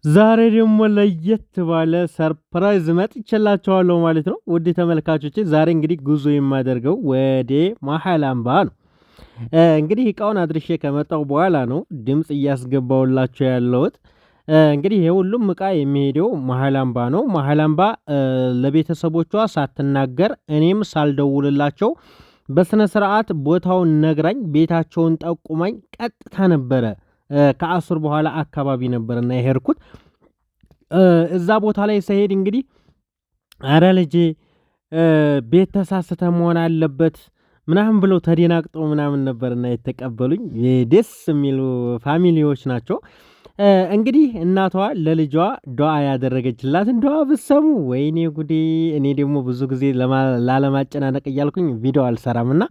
ዛሬ ደግሞ ለየት ባለ ሰርፕራይዝ መጥቼላችኋለሁ ማለት ነው። ውድ ተመልካቾቼ ዛሬ እንግዲህ ጉዞ የማደርገው ወደ መሃል አምባ ነው። እንግዲህ እቃውን አድርሼ ከመጣሁ በኋላ ነው ድምጽ እያስገባሁላችሁ ያለሁት። እንግዲህ የሁሉም እቃ የሚሄደው መሃል አምባ ነው። መሃል አምባ ለቤተሰቦቿ ሳትናገር እኔም ሳልደውልላቸው በስነ ስርዓት ቦታውን ነግራኝ ቤታቸውን ጠቁማኝ ቀጥታ ነበረ ከአስር በኋላ አካባቢ ነበርና የሄድኩት። እዛ ቦታ ላይ ስሄድ እንግዲህ አረ ልጄ ቤት ተሳስተ መሆን አለበት ምናምን ብለው ተደናግጠው ምናምን ነበርና የተቀበሉኝ ደስ የሚሉ ፋሚሊዎች ናቸው። እንግዲህ እናቷ ለልጇ ዱዓ ያደረገችላትን ዱዓ ብትሰሙ ወይኔ ጉዴ! እኔ ደግሞ ብዙ ጊዜ ላለማጨናነቅ እያልኩኝ ቪዲዮ አልሰራምና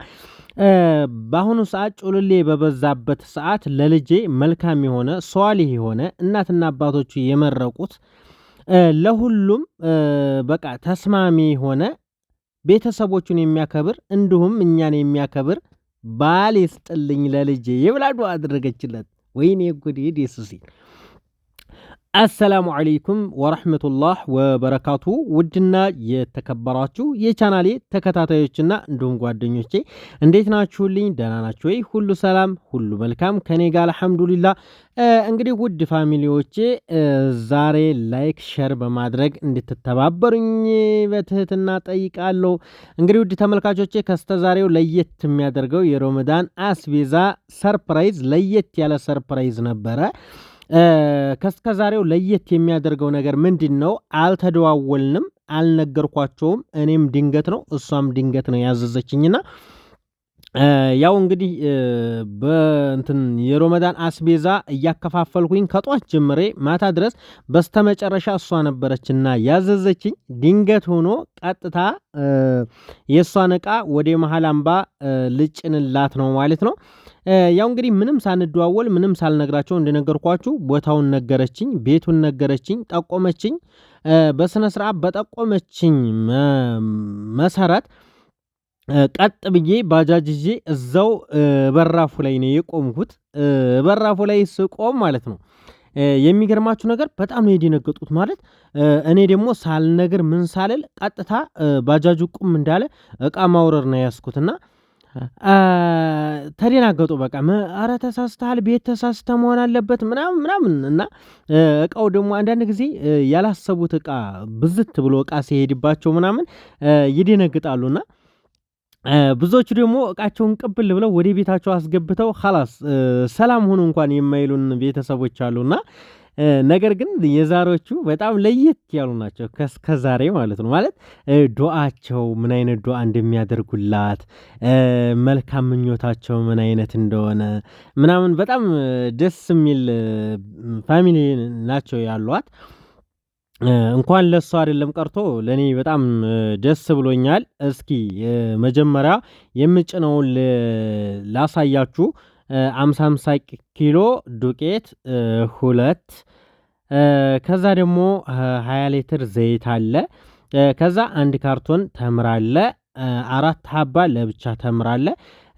በአሁኑ ሰዓት ጩልሌ በበዛበት ሰዓት ለልጄ መልካም የሆነ ሷሊህ የሆነ እናትና አባቶቹ የመረቁት ለሁሉም በቃ ተስማሚ የሆነ ቤተሰቦቹን የሚያከብር እንዲሁም እኛን የሚያከብር ባል ይስጥልኝ ለልጄ የብላ ዱዓ አደረገችለት። ወይኔ ጉዴ ደስ ሲል። አሰላሙ አለይኩም ወራህመቱላህ ወበረካቱ። ውድና የተከበራችሁ የቻናሌ ተከታታዮችና እንዲሁም ጓደኞቼ እንዴት ናችሁልኝ? ደህና ናችሁ ወይ? ሁሉ ሰላም ሁሉ መልካም ከኔ ጋር አልሐምዱሊላህ። እንግዲህ ውድ ፋሚሊዎቼ ዛሬ ላይክ ሼር በማድረግ እንድትተባበሩኝ በትህትና ጠይቃለሁ። እንግዲህ ውድ ተመልካቾቼ ከስተዛሬው ለየት የሚያደርገው የረመዳን አስቤዛ ሰርፕራይዝ ለየት ያለ ሰርፕራይዝ ነበረ። ከስከዛሬው ለየት የሚያደርገው ነገር ምንድነው? አልተደዋወልንም፣ አልነገርኳቸውም። እኔም ድንገት ነው እሷም ድንገት ነው ያዘዘችኝና ያው እንግዲህ በእንትን የረመዳን አስቤዛ እያከፋፈልኩኝ ከጧት ጀምሬ ማታ ድረስ በስተመጨረሻ እሷ ነበረችና ያዘዘችኝ። ድንገት ሆኖ ቀጥታ የእሷን ዕቃ ወደ መሃል አምባ ልጭንላት ነው ማለት ነው። ያው እንግዲህ ምንም ሳንደዋወል ምንም ሳልነግራቸው እንደነገርኳችሁ ቦታውን ነገረችኝ፣ ቤቱን ነገረችኝ፣ ጠቆመችኝ። በስነ ስርዓት በጠቆመችኝ መሰረት ቀጥ ብዬ ባጃጅ ይዤ እዛው በራፉ ላይ ነው የቆምኩት። በራፉ ላይ ስቆም ማለት ነው የሚገርማችሁ ነገር በጣም ነው የደነገጡት። ማለት እኔ ደግሞ ሳልነግር ምን ሳልል ቀጥታ ባጃጁ ቁም እንዳለ እቃ ማውረድ ነው ያስኩትና ተደናገጡ። በቃ አረ ተሳስተሃል፣ ቤት ተሳስተ መሆን አለበት ምናምን ምናምን እና እቃው ደግሞ አንዳንድ ጊዜ ያላሰቡት እቃ ብዝት ብሎ እቃ ሲሄድባቸው ምናምን ይደነግጣሉና ብዙዎቹ ደግሞ እቃቸውን ቅብል ብለው ወደ ቤታቸው አስገብተው ኻላስ ሰላም ሆኑ እንኳን የማይሉን ቤተሰቦች አሉና ነገር ግን የዛሬዎቹ በጣም ለየት ያሉ ናቸው ከዛሬ ማለት ነው። ማለት ዱዓቸው ምን አይነት ዱዓ እንደሚያደርጉላት መልካም ምኞታቸው ምን አይነት እንደሆነ ምናምን በጣም ደስ የሚል ፋሚሊ ናቸው ያሏት። እንኳን ለሷ አይደለም ቀርቶ ለኔ በጣም ደስ ብሎኛል። እስኪ መጀመሪያ የምጭነውን ላሳያችሁ። 50 ኪሎ ዱቄት ሁለት፣ ከዛ ደግሞ 20 ሊትር ዘይት አለ። ከዛ አንድ ካርቶን ተምር አለ። 4 ሀባ ለብቻ ተምር አለ።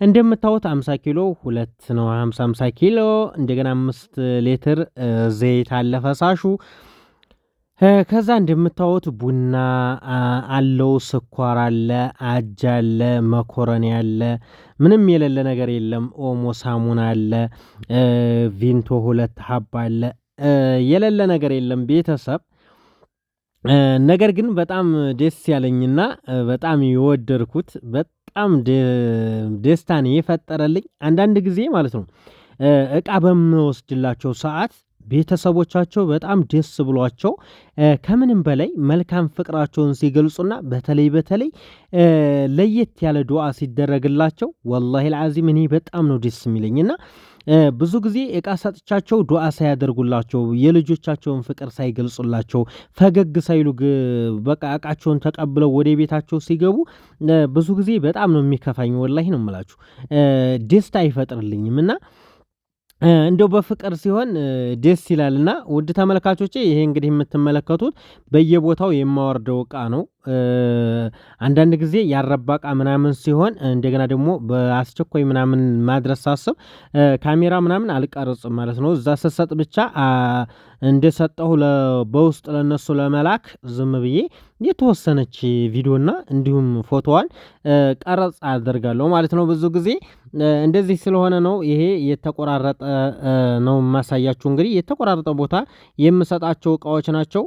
እንደምታዩት 50 ኪሎ ሁለት ነው 50 ኪሎ። እንደገና 5 ሊትር ዘይት አለ ፈሳሹ። ከዛ እንደምታዩት ቡና አለው፣ ስኳር አለ፣ አጃ አለ፣ መኮረኒ አለ። ምንም የሌለ ነገር የለም። ኦሞ ሳሙና አለ፣ ቪንቶ 2 ሀባ አለ። የሌለ ነገር የለም ቤተሰብ። ነገር ግን በጣም ደስ ያለኝና በጣም የወደድኩት በጣም ደስታን የፈጠረልኝ አንዳንድ ጊዜ ማለት ነው እቃ በምወስድላቸው ሰዓት ቤተሰቦቻቸው በጣም ደስ ብሏቸው ከምንም በላይ መልካም ፍቅራቸውን ሲገልጹና በተለይ ለየት ያለ ዱዓ ሲደረግላቸው ወላሂ አልዓዚም እኔ በጣም ነው ደስ የሚለኝና ብዙ ጊዜ እቃ ሰጥቻቸው ዱዓ ሳያደርጉላቸው የልጆቻቸውን ፍቅር ሳይገልጹላቸው ፈገግ ሳይሉ በቃ እቃቸውን ተቀብለው ወደ ቤታቸው ሲገቡ ብዙ ጊዜ በጣም ነው የሚከፋኝ። ወላሂ ነው የምላችሁ ደስታ አይፈጥርልኝም እና እንደው በፍቅር ሲሆን ደስ ይላልና ውድ ተመልካቾቼ ይሄ እንግዲህ የምትመለከቱት በየቦታው የማወርደው እቃ ነው። አንዳንድ ጊዜ ያረባ እቃ ምናምን ሲሆን እንደገና ደግሞ በአስቸኳይ ምናምን ማድረስ ሳስብ ካሜራ ምናምን አልቀርጽም ማለት ነው። እዛ ስሰጥ ብቻ እንደሰጠሁ በውስጥ ለነሱ ለመላክ ዝም ብዬ የተወሰነች ቪዲዮና እንዲሁም ፎቶዋን ቀረጽ አደርጋለሁ ማለት ነው። ብዙ ጊዜ እንደዚህ ስለሆነ ነው ይሄ የተቆራረጠ ነው የማሳያችሁ። እንግዲህ የተቆራረጠ ቦታ የምሰጣቸው እቃዎች ናቸው።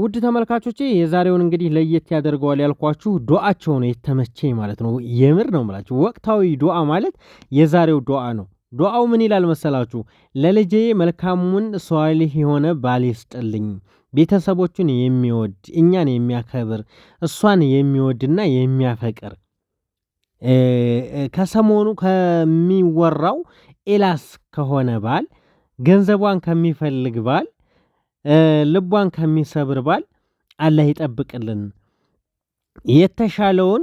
ውድ ተመልካቾቼ የዛሬውን እንግዲህ ለየት ያደርገዋል ያልኳችሁ ዱዓቸው ነው የተመቸኝ ማለት ነው። የምር ነው የምላችሁ ወቅታዊ ዱዓ ማለት የዛሬው ዱዓ ነው። ዱዓው ምን ይላል መሰላችሁ? ለልጄ መልካሙን ሷሊህ የሆነ ባል ይስጥልኝ፣ ቤተሰቦቹን የሚወድ እኛን የሚያከብር እሷን የሚወድና የሚያፈቅር ከሰሞኑ ከሚወራው ኤላስ ከሆነ ባል፣ ገንዘቧን ከሚፈልግ ባል፣ ልቧን ከሚሰብር ባል አላህ ይጠብቅልን። የተሻለውን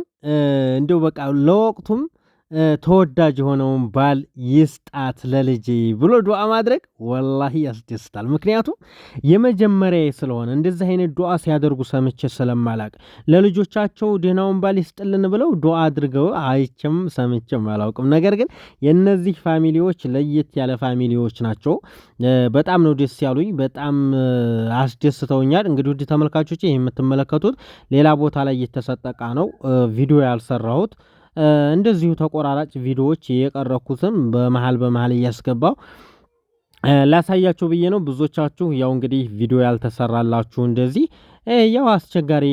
እንደው በቃ ለወቅቱም ተወዳጅ የሆነውን ባል ይስጣት ለልጄ ብሎ ዱዓ ማድረግ ወላሂ ያስደስታል። ምክንያቱም የመጀመሪያ ስለሆነ እንደዚህ አይነት ዱዓ ሲያደርጉ ሰምቼ ስለማላቅ ለልጆቻቸው ደህናውን ባል ይስጥልን ብለው ዱዓ አድርገው አይቼም ሰምቼም አላውቅም። ነገር ግን የነዚህ ፋሚሊዎች ለየት ያለ ፋሚሊዎች ናቸው። በጣም ነው ደስ ያሉኝ፣ በጣም አስደስተውኛል። እንግዲህ ውድ ተመልካቾቼ ይህ የምትመለከቱት ሌላ ቦታ ላይ የተሰጠ ነው፣ ቪዲዮ ያልሰራሁት እንደዚሁ ተቆራራጭ ቪዲዮዎች የቀረኩትን በመሃል እያስገባው ላሳያችሁ ብዬ ነው። ብዙዎቻችሁ ያው እንግዲህ ቪዲዮ ያልተሰራላችሁ እንደዚህ ያው አስቸጋሪ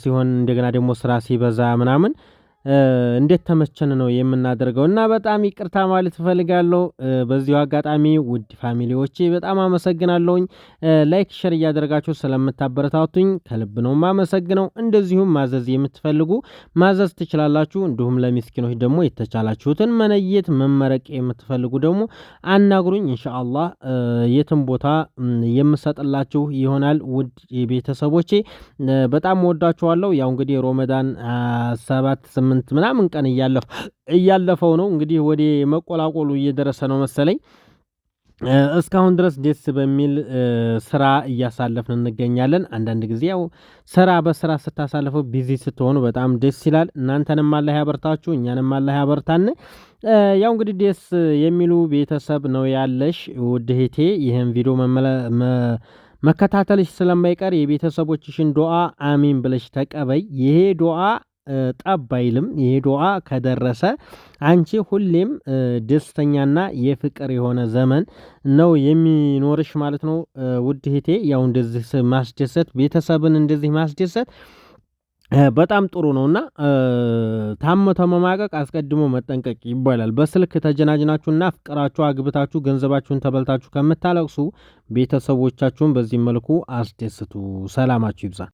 ሲሆን እንደገና ደግሞ ስራ ሲበዛ ምናምን እንዴት ተመቸን ነው የምናደርገው እና በጣም ይቅርታ ማለት እፈልጋለሁ። በዚሁ አጋጣሚ ውድ ፋሚሊዎቼ በጣም አመሰግናለሁኝ። ላይክ ሼር እያደረጋችሁ ስለምታበረታቱኝ ከልብ ነው ማመሰግነው። እንደዚሁም ማዘዝ የምትፈልጉ ማዘዝ ትችላላችሁ። እንዲሁም ለሚስኪኖች ደግሞ የተቻላችሁትን መነየት መመረቅ የምትፈልጉ ደግሞ አናግሩኝ። ኢንሻአላህ የትም ቦታ የምሰጥላችሁ ይሆናል። ውድ ቤተሰቦቼ በጣም ወዳችኋለሁ። ያው እንግዲህ ሮመዳን 7-8 ምናምን ቀን እያለፈው ነው እንግዲህ ወደ መቆላቆሉ እየደረሰ ነው መሰለኝ። እስካሁን ድረስ ደስ በሚል ስራ እያሳለፍን እንገኛለን። አንዳንድ ጊዜ ያው ስራ በስራ ስታሳልፈው ቢዚ ስትሆኑ በጣም ደስ ይላል። እናንተንም አላህ ያበርታችሁ፣ እኛንም አላህ ያበርታን። ያው እንግዲህ ደስ የሚሉ ቤተሰብ ነው ያለሽ ውድ እህቴ። ይህን ቪዲዮ መከታተልሽ ስለማይቀር የቤተሰቦችሽን ዱዓ አሚን ብለሽ ተቀበይ። ይሄ ዱዓ ጠብ አይልም። ይሄ ዱዓ ከደረሰ አንቺ ሁሌም ደስተኛና የፍቅር የሆነ ዘመን ነው የሚኖርሽ ማለት ነው ውድ እህቴ። ያው እንደዚህ ማስደሰት ቤተሰብን እንደዚህ ማስደሰት በጣም ጥሩ ነውና ታሞ ተመማቀቅ አስቀድሞ መጠንቀቅ ይባላል። በስልክ ተጀናጅናችሁና ፍቅራችሁ አግብታችሁ ገንዘባችሁን ተበልታችሁ ከምታለቅሱ ቤተሰቦቻችሁን በዚህ መልኩ አስደስቱ። ሰላማችሁ ይብዛ።